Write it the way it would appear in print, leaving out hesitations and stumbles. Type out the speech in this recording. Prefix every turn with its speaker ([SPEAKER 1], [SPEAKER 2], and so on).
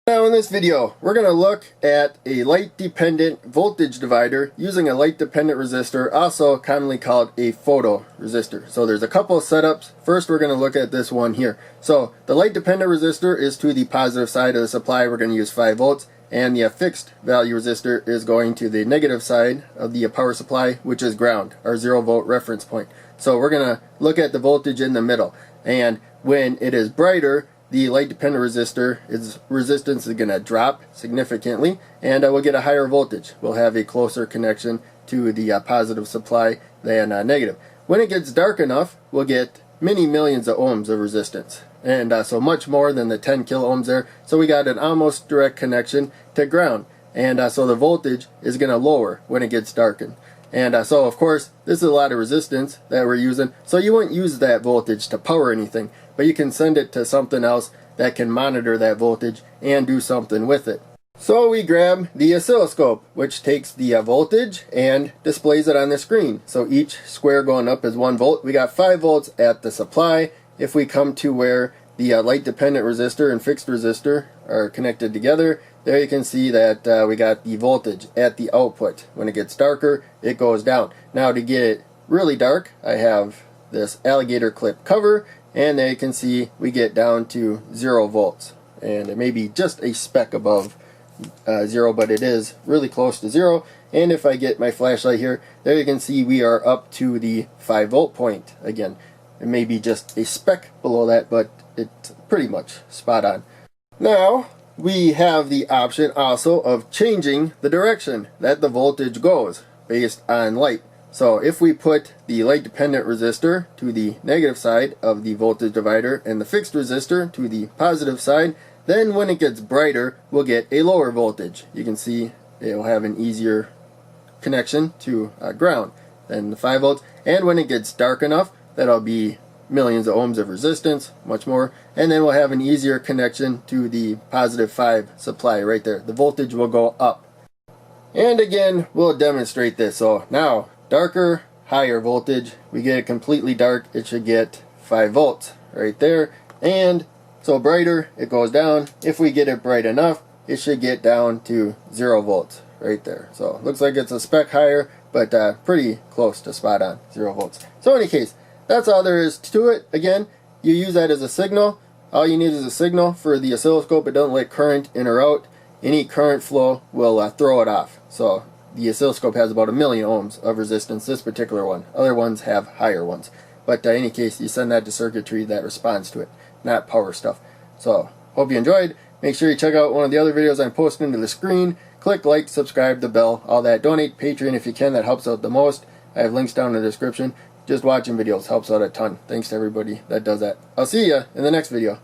[SPEAKER 1] Now in this video, we're going to look at a light-dependent voltage divider using a light-dependent resistor, also commonly called a photoresistor. So there's a couple of setups. First, we're going to look at this one here. So the light-dependent resistor is to the positive side of the supply. We're going to use 5 volts. And the fixed value resistor is going to the negative side of the power supply, which is ground, our 0-volt reference point. So we're going to look at the voltage in the middle. And when it is brighter, the light-dependent resistor, its resistance is going to drop significantly, and we'll get a higher voltage. We'll have a closer connection to the positive supply than negative. When it gets dark enough, we'll get many millions of ohms of resistance, and so much more than the 10 kilo ohms there. So we got an almost direct connection to ground, and so the voltage is going to lower when it gets darkened. And so of course this is a lot of resistance that we're using, so you wouldn't use that voltage to power anything, but you can send it to something else that can monitor that voltage and do something with it. So we grab the oscilloscope, which takes the voltage and displays it on the screen. So each square going up is 1 volt. We got 5 volts at the supply. If we come to where the light dependent resistor and fixed resistor are connected together, there you can see that we got the voltage at the output. When it gets darker, it goes down. Now to get it really dark, I have this alligator clip cover, and there you can see we get down to 0 volts. And it may be just a speck above 0, but it is really close to 0. And if I get my flashlight here, there you can see we are up to the 5 volt point again. It may be just a speck below that, but it's pretty much spot on. Now we have the option also of changing the direction that the voltage goes based on light. So if we put the light dependent resistor to the negative side of the voltage divider and the fixed resistor to the positive side, then when it gets brighter, we'll get a lower voltage. You can see it will have an easier connection to ground than the 5 volts. And when it gets dark enough, that'll be millions of ohms of resistance, much more, and then we'll have an easier connection to the positive 5 supply right there. The voltage will go up. And again, we'll demonstrate this. So now, darker, higher voltage. We get it completely dark, it should get 5 volts right there. And so brighter, it goes down. If we get it bright enough, it should get down to 0 volts right there. So looks like it's a speck higher, but pretty close to spot on, 0 volts. So in any case, that's all there is to it. Again, you use that as a signal. All you need is a signal for the oscilloscope. It doesn't let current in or out. Any current flow will throw it off. So the oscilloscope has about 1,000,000 ohms of resistance, this particular one. Other ones have higher ones. But in any case, you send that to circuitry that responds to it, not power stuff. So, hope you enjoyed. Make sure you check out one of the other videos I'm posting to the screen. Click like, subscribe, the bell, all that. Donate Patreon if you can, that helps out the most. I have links down in the description. Just watching videos helps out a ton. Thanks to everybody that does that. I'll see you in the next video.